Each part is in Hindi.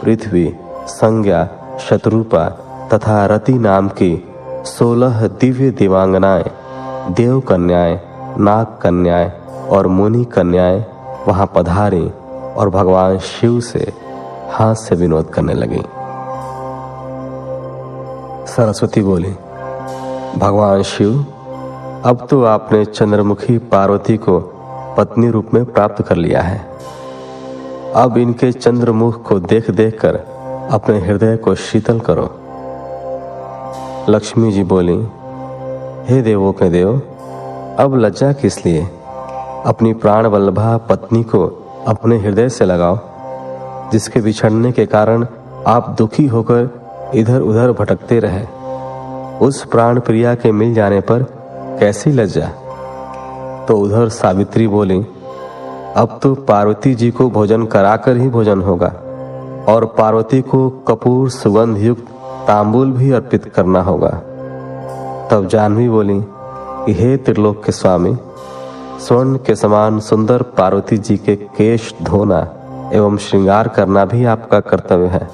पृथ्वी, संज्ञा, शत्रुपा तथा रति नाम की 16 दिव्य दिवांगनाएं, देव कन्याएं, नाग कन्याएं और मुनि कन्याएं वहां पधारी और भगवान शिव से हास्य विनोद करने लगी। सरस्वती बोली, भगवान शिव, अब तो आपने चंद्रमुखी पार्वती को पत्नी रूप में प्राप्त कर लिया है। अब इनके चंद्रमुख को देख देख कर अपने हृदय को शीतल करो। लक्ष्मी जी बोली, हे देवों के देव, अब लज्जा किस लिए? अपनी प्राण वल्लभा पत्नी को अपने हृदय से लगाओ, जिसके बिछड़ने के कारण आप दुखी होकर इधर उधर भटकते रहे। उस प्राण प्रिया के मिल जाने पर कैसी लज्जा? तो उधर सावित्री बोली, अब तो पार्वती जी को भोजन कराकर ही भोजन होगा और पार्वती को कपूर सुगंध युक्त तांबूल भी अर्पित करना होगा। तब जाह्नवी बोली कि हे त्रिलोक के स्वामी, स्वर्ण के समान सुंदर पार्वती जी के केश धोना एवं श्रृंगार करना भी आपका कर्तव्य है।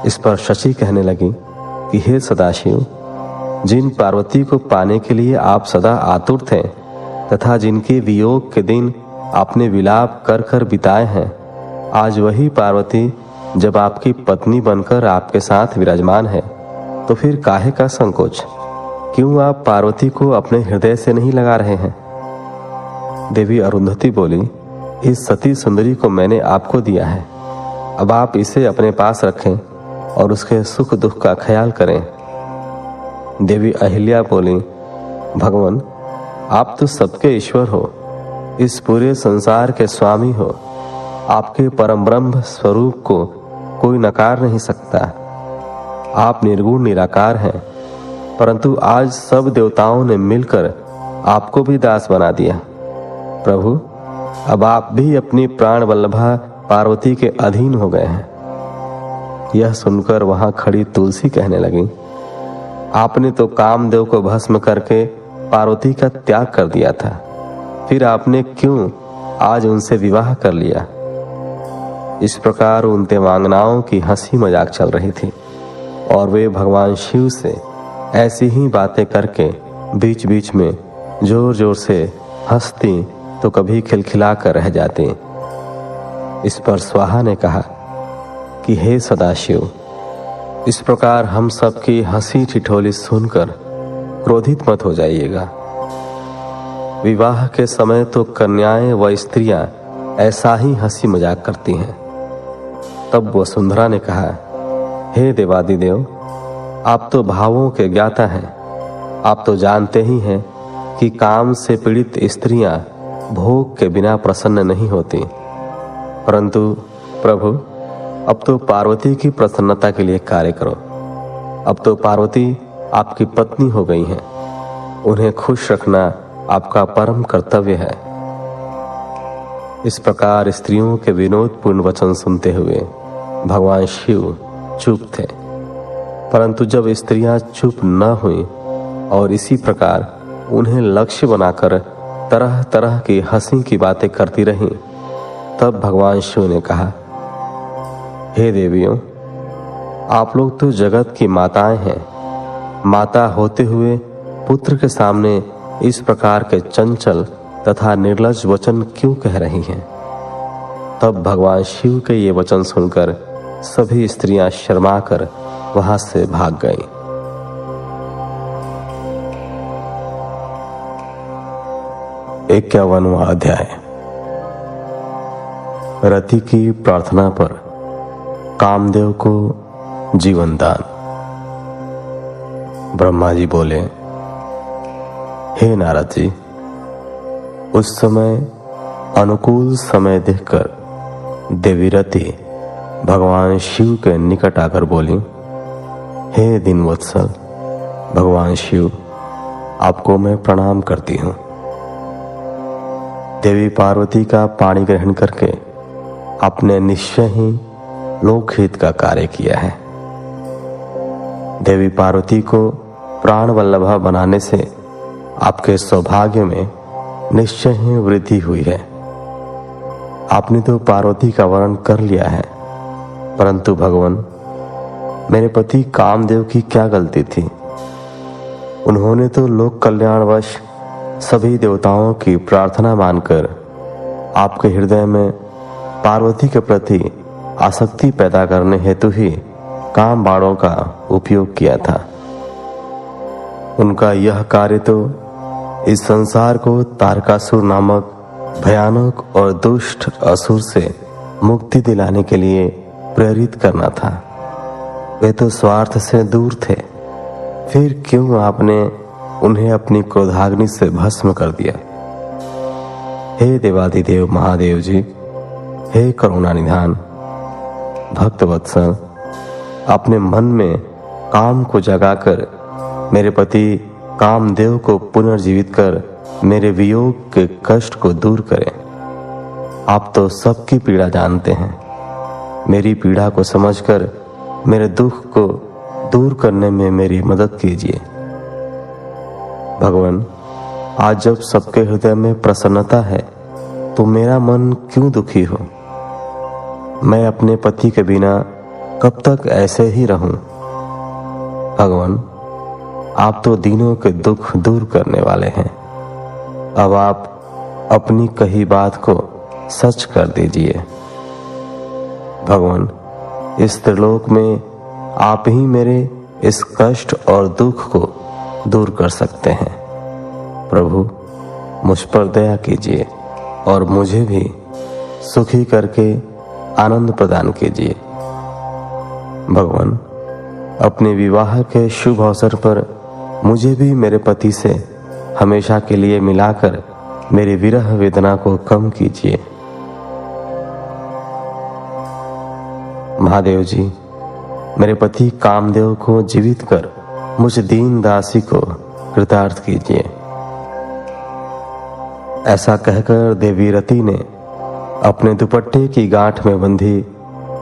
इस पर शची कहने लगी कि हे सदाशिव, जिन पार्वती को पाने के लिए आप सदा आतुर थे तथा जिनके वियोग के दिन आपने विलाप कर कर बिताए हैं, आज वही पार्वती जब आपकी पत्नी बनकर आपके साथ विराजमान है, तो फिर काहे का संकोच? क्यों आप पार्वती को अपने हृदय से नहीं लगा रहे हैं? देवी अरुंधति बोली, इस सती सुंदरी को मैंने आपको दिया है, अब आप इसे अपने पास रखें और उसके सुख दुख का ख्याल करें। देवी अहिल्या बोली, भगवान, आप तो सबके ईश्वर हो, इस पूरे संसार के स्वामी हो। आपके परम ब्रह्म स्वरूप को कोई नकार नहीं सकता। आप निर्गुण निराकार हैं, परंतु आज सब देवताओं ने मिलकर आपको भी दास बना दिया। प्रभु, अब आप भी अपनी प्राण वल्लभा पार्वती के अधीन हो गए हैं। यह सुनकर वहां खड़ी तुलसी कहने लगी, आपने तो कामदेव को भस्म करके पार्वती का त्याग कर दिया था, फिर आपने क्यों आज उनसे विवाह कर लिया? इस प्रकार उन देवांगनाओं की हंसी मजाक चल रही थी और वे भगवान शिव से ऐसी ही बातें करके बीच बीच में जोर जोर से हंसती तो कभी खिलखिला कर रह जाती। इस पर स्वाहा ने कहा कि हे सदाशिव, इस प्रकार हम सबकी हंसी ठिठोली सुनकर क्रोधित मत हो जाइएगा। विवाह के समय तो कन्याएं व स्त्रियां ऐसा ही हंसी मजाक करती हैं। तब वसुंधरा ने कहा, हे देवादिदेव, आप तो भावों के ज्ञाता हैं। आप तो जानते ही हैं कि काम से पीड़ित स्त्रियां भोग के बिना प्रसन्न नहीं होती। परंतु प्रभु, अब तो पार्वती की प्रसन्नता के लिए कार्य करो। अब तो पार्वती आपकी पत्नी हो गई हैं, उन्हें खुश रखना आपका परम कर्तव्य है। इस प्रकार स्त्रियों के विनोदपूर्ण वचन सुनते हुए भगवान शिव चुप थे। परंतु जब स्त्रियां चुप न हुई और इसी प्रकार उन्हें लक्ष्य बनाकर तरह तरह की हंसी की बातें करती रहीं, तब भगवान शिव ने कहा, हे देवियों, आप लोग तो जगत की माताएं हैं। माता होते हुए पुत्र के सामने इस प्रकार के चंचल तथा निर्लज्ज वचन क्यों कह रही हैं? तब भगवान शिव के ये वचन सुनकर सभी स्त्रियां शर्माकर वहां से भाग गईं। इक्यावनवां अध्याय। रति की प्रार्थना पर कामदेव को जीवन दान। ब्रह्मा जी बोले, हे नारद जी, उस समय अनुकूल समय देखकर देवी रति भगवान शिव के निकट आकर बोली, हे दीनवत्सल भगवान शिव, आपको मैं प्रणाम करती हूँ। देवी पार्वती का पाणी ग्रहण करके आपने निश्चय ही लोकहित का कार्य किया है। देवी पार्वती को प्राण वल्लभा बनाने से आपके सौभाग्य में निश्चय ही वृद्धि हुई है। आपने तो पार्वती का वर्ण कर लिया है, परंतु भगवान, मेरे पति कामदेव की क्या गलती थी? उन्होंने तो लोक कल्याणवश सभी देवताओं की प्रार्थना मानकर आपके हृदय में पार्वती के प्रति आसक्ति पैदा करने हेतु ही काम बाणों का उपयोग किया था। उनका यह कार्य तो इस संसार को तारकासुर नामक भयानक और दुष्ट असुर से मुक्ति दिलाने के लिए प्रेरित करना था। वे तो स्वार्थ से दूर थे, फिर क्यों आपने उन्हें अपनी क्रोधाग्नि से भस्म कर दिया? हे देवादिदेव महादेव जी, हे करुणा निधान, भक्त वत्सल, अपने मन में काम को जगाकर मेरे पति कामदेव को पुनर्जीवित कर मेरे वियोग के कष्ट को दूर करें। आप तो सबकी पीड़ा जानते हैं। मेरी पीड़ा को समझकर मेरे दुख को दूर करने में मेरी मदद कीजिए। भगवान, आज जब सबके हृदय में प्रसन्नता है तो मेरा मन क्यों दुखी हो? मैं अपने पति के बिना कब तक ऐसे ही रहूं? भगवान, आप तो दीनों के दुख दूर करने वाले हैं। अब आप अपनी कही बात को सच कर दीजिए। भगवान, इस त्रिलोक में आप ही मेरे इस कष्ट और दुख को दूर कर सकते हैं। प्रभु, मुझ पर दया कीजिए और मुझे भी सुखी करके आनंद प्रदान कीजिए। भगवान, अपने विवाह के शुभ अवसर पर मुझे भी मेरे पति से हमेशा के लिए मिलाकर मेरी विरह वेदना को कम कीजिए। महादेव जी, मेरे पति कामदेव को जीवित कर मुझ दीन दासी को कृतार्थ कीजिए। ऐसा कहकर देवी रति ने अपने दुपट्टे की गांठ में बंधी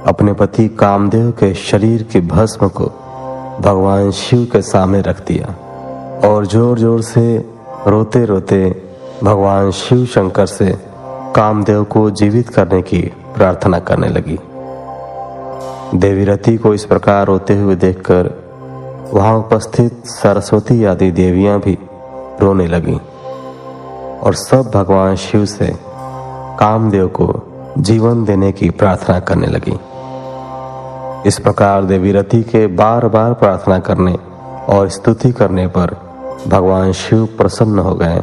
अपने पति कामदेव के शरीर की भस्म को भगवान शिव के सामने रख दिया और जोर जोर से रोते रोते भगवान शिव शंकर से कामदेव को जीवित करने की प्रार्थना करने लगी। देवी रति को इस प्रकार रोते हुए देखकर वहां उपस्थित सरस्वती आदि देवियां भी रोने लगीं और सब भगवान शिव से कामदेव को जीवन देने की प्रार्थना करने लगी। इस प्रकार देवी रति के बार बार प्रार्थना करने और स्तुति करने पर भगवान शिव प्रसन्न हो गए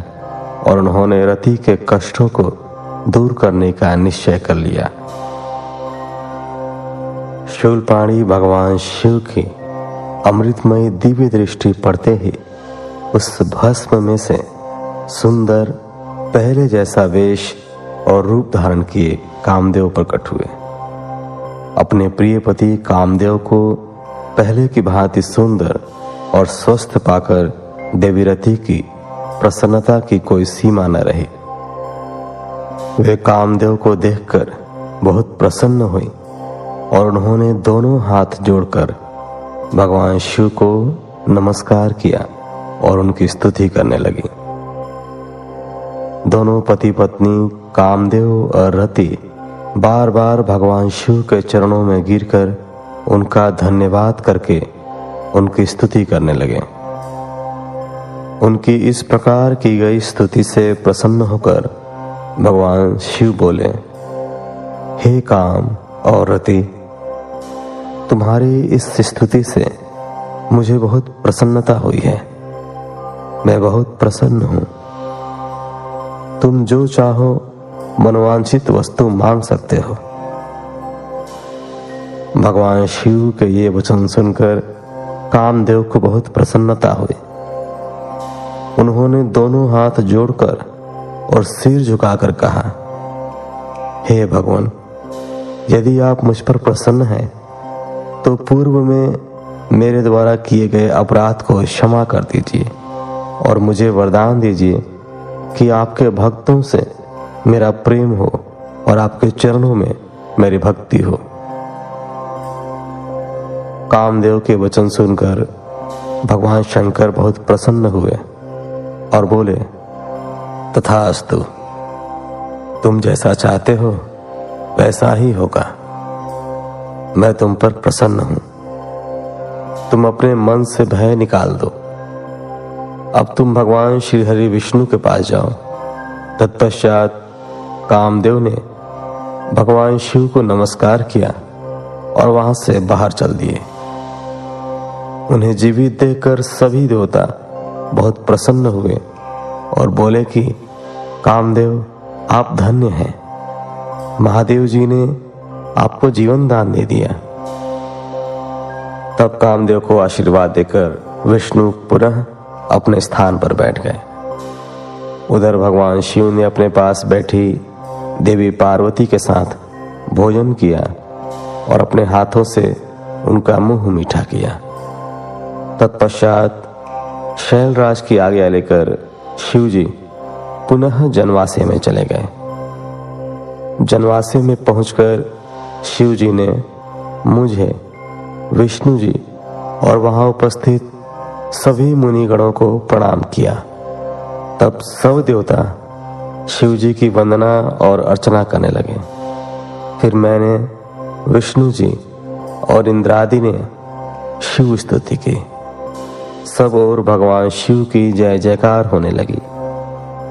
और उन्होंने रति के कष्टों को दूर करने का निश्चय कर लिया। शूलपाणी भगवान शिव की अमृतमयी दिव्य दृष्टि पड़ते ही उस भस्म में से सुंदर पहले जैसा वेश और रूप धारण किए कामदेव प्रकट हुए। अपने प्रिय पति कामदेव को पहले की भांति सुंदर और स्वस्थ पाकर देवी रति की प्रसन्नता की कोई सीमा न रही। वे कामदेव को देखकर बहुत प्रसन्न हुई और उन्होंने दोनों हाथ जोड़कर भगवान शिव को नमस्कार किया और उनकी स्तुति करने लगी। दोनों पति पत्नी कामदेव और रति बार बार भगवान शिव के चरणों में गिरकर उनका धन्यवाद करके उनकी स्तुति करने लगे। उनकी इस प्रकार की गई स्तुति से प्रसन्न होकर भगवान शिव बोले, हे काम और रति, तुम्हारी इस स्तुति से मुझे बहुत प्रसन्नता हुई है। मैं बहुत प्रसन्न हूं। तुम जो चाहो मनोवांछित वस्तु मांग सकते हो। भगवान शिव के ये वचन सुनकर कामदेव को बहुत प्रसन्नता हुई। उन्होंने दोनों हाथ जोड़कर और सिर झुकाकर कहा, हे भगवान, यदि आप मुझ पर प्रसन्न हैं तो पूर्व में मेरे द्वारा किए गए अपराध को क्षमा कर दीजिए और मुझे वरदान दीजिए कि आपके भक्तों से मेरा प्रेम हो और आपके चरणों में मेरी भक्ति हो। कामदेव के वचन सुनकर भगवान शंकर बहुत प्रसन्न हुए और बोले, तथास्तु, तुम जैसा चाहते हो वैसा ही होगा। मैं तुम पर प्रसन्न हूं। तुम अपने मन से भय निकाल दो। अब तुम भगवान श्री हरि विष्णु के पास जाओ। तत्पश्चात कामदेव ने भगवान शिव को नमस्कार किया और वहां से बाहर चल दिए। उन्हें जीवित देखकर सभी देवता बहुत प्रसन्न हुए और बोले कि कामदेव, आप धन्य हैं। महादेव जी ने आपको जीवन दान दे दिया। तब कामदेव को आशीर्वाद देकर विष्णु पुनः अपने स्थान पर बैठ गए। उधर भगवान शिव ने अपने पास बैठी देवी पार्वती के साथ भोजन किया और अपने हाथों से उनका मुंह मीठा किया। तत्पश्चात शैलराज की आज्ञा लेकर शिव जी पुनः जनवासे में चले गए। जनवासे में पहुंचकर शिव जी ने मुझे, विष्णु जी और वहां उपस्थित सभी मुनिगणों को प्रणाम किया। तब सब देवता शिव जी की वंदना और अर्चना करने लगे। फिर मैंने, विष्णु जी और इंद्रादि ने शिव स्तुति की। सब और भगवान शिव की जय जयकार होने लगी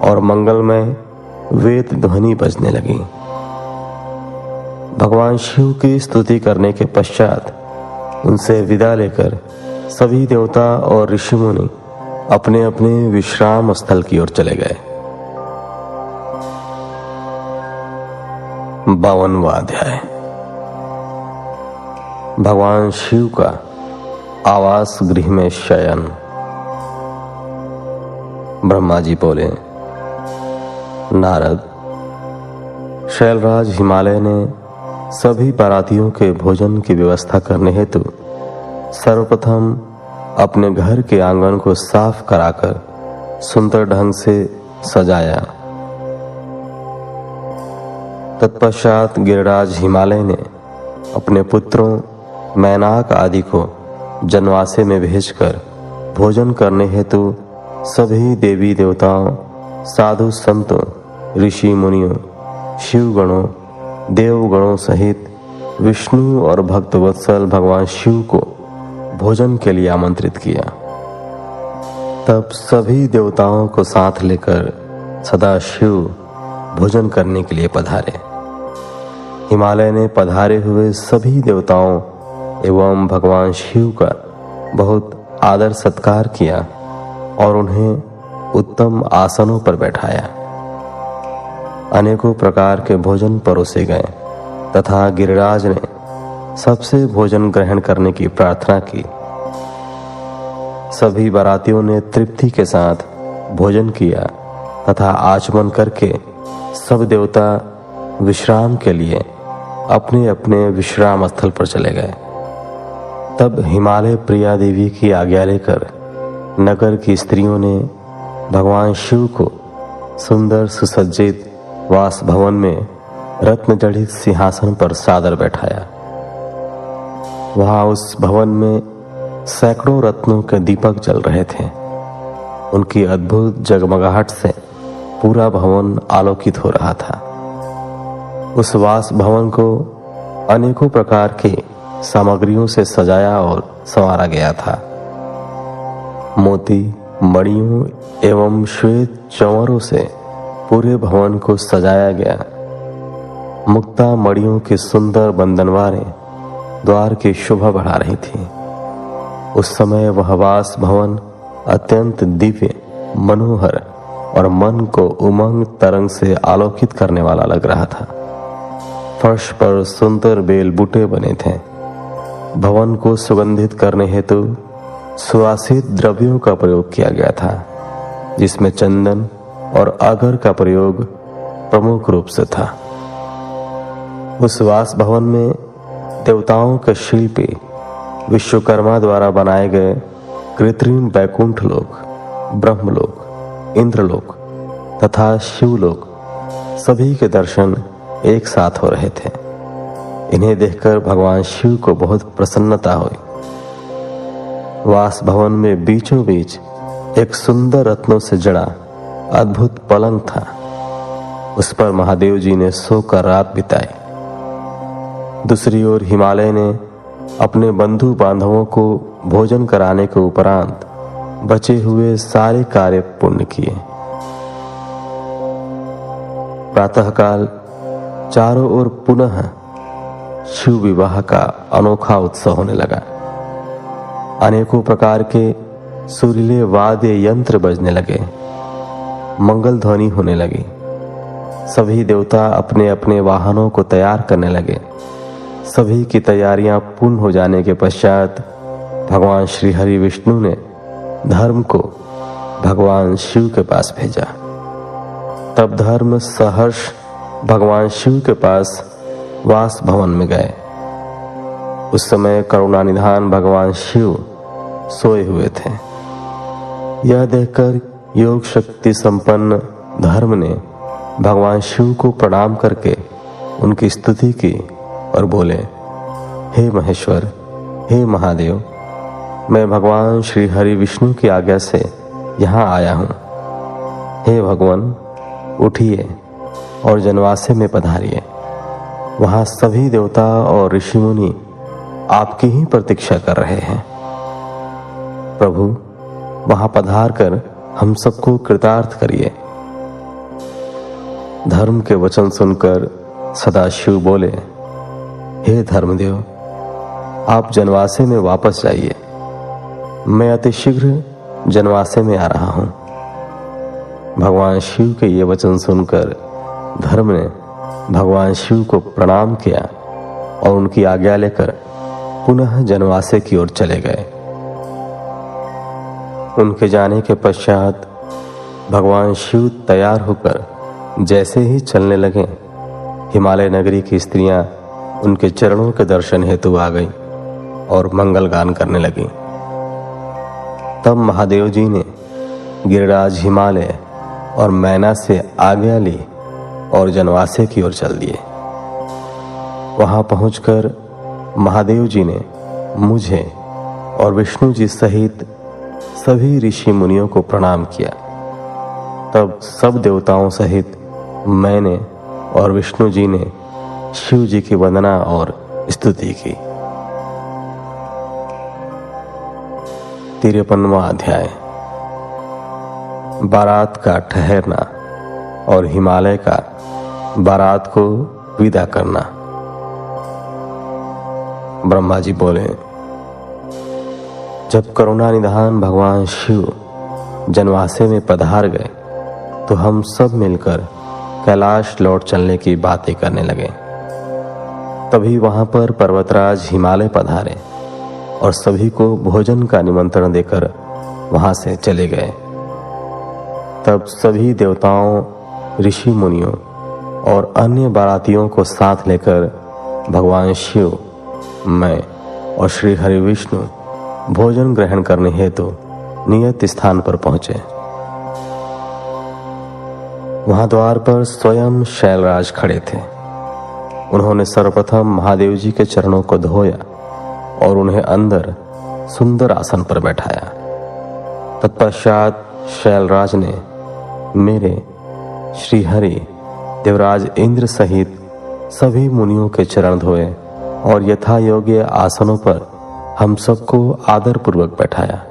और मंगलमय वेद ध्वनि बजने लगी। भगवान शिव की स्तुति करने के पश्चात उनसे विदा लेकर सभी देवता और ऋषि मुनि अपने अपने विश्राम स्थल की ओर चले गए। 52वां अध्याय। भगवान शिव का आवास गृह में शयन। ब्रह्मा जी बोले, नारद, शैलराज हिमालय ने सभी बारातियों के भोजन की व्यवस्था करने हेतु सर्वप्रथम अपने घर के आंगन को साफ कराकर सुंदर ढंग से सजाया। तत्पश्चात गिरिराज हिमालय ने अपने पुत्रों मैनाक आदि को जनवासे में भेजकर भोजन करने हेतु सभी देवी देवताओं, साधु संतों, ऋषि मुनियों, शिवगणों, देवगणों सहित विष्णु और भक्तवत्सल भगवान शिव को भोजन के लिए आमंत्रित किया। तब सभी देवताओं को साथ लेकर सदा शिव भोजन करने के लिए पधारे। हिमालय ने पधारे हुए सभी देवताओं एवं भगवान शिव का बहुत आदर सत्कार किया और उन्हें उत्तम आसनों पर बैठाया। अनेकों प्रकार के भोजन परोसे गए तथा गिरिराज ने सबसे भोजन ग्रहण करने की प्रार्थना की। सभी बारातियों ने तृप्ति के साथ भोजन किया तथा आचमन करके सब देवता विश्राम के लिए अपने अपने विश्राम स्थल पर चले गए। तब हिमालय प्रिया देवी की आज्ञा लेकर नगर की स्त्रियों ने भगवान शिव को सुंदर सुसज्जित वास भवन में रत्न जड़ित सिंहासन पर सादर बैठाया। वहां उस भवन में सैकड़ों रत्नों के दीपक जल रहे थे। उनकी अद्भुत जगमगाहट से पूरा भवन आलोकित हो रहा था। उस वास भवन को अनेकों प्रकार की सामग्रियों से सजाया और संवारा गया था। मोती, मणियों एवं श्वेत चंवरों से पूरे भवन को सजाया गया। मुक्ता मणियों की सुंदर बंधनवारें द्वार की शोभा बढ़ा रही थी। उस समय वह वास भवन अत्यंत दिव्य, मनोहर और मन को उमंग तरंग से आलोकित करने वाला लग रहा था। फर्श पर सुंदर बेल बूटे बने थे। भवन को सुगंधित करने हेतु सुवासित द्रव्यों का प्रयोग किया गया था, जिसमें चंदन और अगर का प्रयोग प्रमुख रूप से था। उस वास भवन में देवताओं के शिल्पी विश्वकर्मा द्वारा बनाए गए कृत्रिम वैकुंठ लोक, ब्रह्मलोक, इंद्रलोक तथा शिवलोक सभी के दर्शन एक साथ हो रहे थे। इन्हें देखकर भगवान शिव को बहुत प्रसन्नता हुई। वास भवन में बीचों बीच एक सुंदर रत्नों से जड़ा अद्भुत पलंग था। उस पर महादेव जी ने सोकर रात बिताई। दूसरी ओर हिमालय ने अपने बंधु बांधवों को भोजन कराने के उपरांत बचे हुए सारे कार्य पूर्ण किए। प्रातःकाल चारों ओर पुनः शिव विवाह का अनोखा उत्सव होने लगा। अनेकों प्रकार के सुरीले वाद्य यंत्र बजने लगे, मंगल ध्वनि होने लगी। सभी देवता अपने अपने वाहनों को तैयार करने लगे। सभी की तैयारियां पूर्ण हो जाने के पश्चात भगवान श्री हरि विष्णु ने धर्म को भगवान शिव के पास भेजा। तब धर्म सहर्ष भगवान शिव के पास वास भवन में गए। उस समय करुणानिधान भगवान शिव सोए हुए थे। यह देखकर योग शक्ति संपन्न धर्म ने भगवान शिव को प्रणाम करके उनकी स्तुति की और बोले, हे महेश्वर, हे महादेव, मैं भगवान श्री हरि विष्णु की आज्ञा से यहाँ आया हूँ। हे भगवान, उठिए और जनवासे में पधारिए। वहाँ सभी देवता और ऋषि मुनि आपकी ही प्रतीक्षा कर रहे हैं। प्रभु, वहाँ पधार कर हम सबको कृतार्थ करिए। धर्म के वचन सुनकर सदाशिव बोले, हे धर्मदेव, आप जनवासे में वापस जाइए। मैं अतिशीघ्र जनवासे में आ रहा हूं। भगवान शिव के ये वचन सुनकर धर्म ने भगवान शिव को प्रणाम किया और उनकी आज्ञा लेकर पुनः जनवासे की ओर चले गए। उनके जाने के पश्चात भगवान शिव तैयार होकर जैसे ही चलने लगे, हिमालय नगरी की स्त्रियां उनके चरणों के दर्शन हेतु आ गई और मंगल गान करने लगी। तब महादेव जी ने गिरिराज हिमालय और मैना से आज्ञा ली और जनवासे की ओर चल दिए। वहां पहुंचकर महादेव जी ने मुझे और विष्णु जी सहित सभी ऋषि मुनियों को प्रणाम किया। तब सब देवताओं सहित मैंने और विष्णु जी ने शिव जी की वंदना और स्तुति की। 53वां अध्याय, बारात का ठहरना और हिमालय का बारात को विदा करना। ब्रह्मा जी बोले, जब करुणानिधान भगवान शिव जनवासे में पधार गए तो हम सब मिलकर कैलाश लौट चलने की बातें करने लगे। तभी वहां पर पर्वतराज हिमालय पधारे और सभी को भोजन का निमंत्रण देकर वहां से चले गए। तब सभी देवताओं, ऋषि मुनियों और अन्य बारातियों को साथ लेकर भगवान शिव, मैं और श्री हरि विष्णु भोजन ग्रहण करने हेतु नियत स्थान पर पहुंचे। वहां द्वार पर स्वयं शैलराज खड़े थे। उन्होंने सर्वप्रथम महादेव जी के चरणों को धोया और उन्हें अंदर सुंदर आसन पर बैठाया। तत्पश्चात शैलराज ने मेरे, श्री हरि, देवराज इंद्र सहित सभी मुनियों के चरण धोए और यथा योग्य आसनों पर हम सबको आदर पूर्वक बैठाया।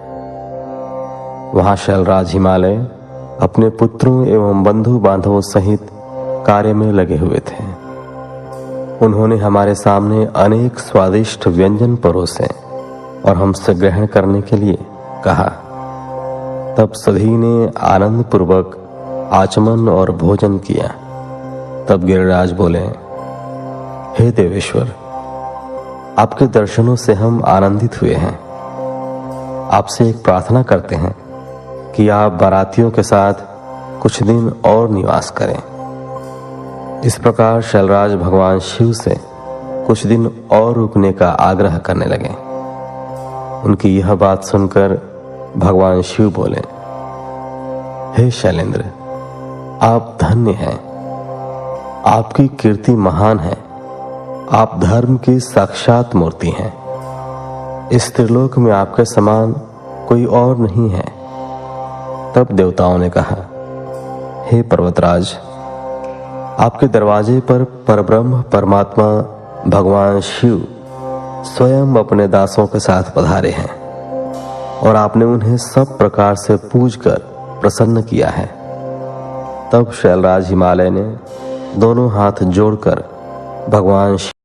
वहां शैलराज हिमालय अपने पुत्रों एवं बंधु बांधवों सहित कार्य में लगे हुए थे। उन्होंने हमारे सामने अनेक स्वादिष्ट व्यंजन परोसे और हमसे ग्रहण करने के लिए कहा। तब सभी ने आनंद पूर्वक आचमन और भोजन किया। तब गिरिराज बोले, हे देवेश्वर, आपके दर्शनों से हम आनंदित हुए हैं। आपसे एक प्रार्थना करते हैं कि आप बारातियों के साथ कुछ दिन और निवास करें। इस प्रकार शैलराज भगवान शिव से कुछ दिन और रुकने का आग्रह करने लगे। उनकी यह बात सुनकर भगवान शिव बोले, हे शैलेंद्र, आप धन्य हैं। आपकी कीर्ति महान है। आप धर्म की साक्षात मूर्ति हैं। इस त्रिलोक में आपके समान कोई और नहीं है। तब देवताओं ने कहा, हे पर्वतराज, आपके दरवाजे पर परब्रह्म परमात्मा भगवान शिव स्वयं अपने दासों के साथ पधारे हैं और आपने उन्हें सब प्रकार से पूजकर प्रसन्न किया है। तब शैलराज हिमालय ने दोनों हाथ जोड़कर भगवान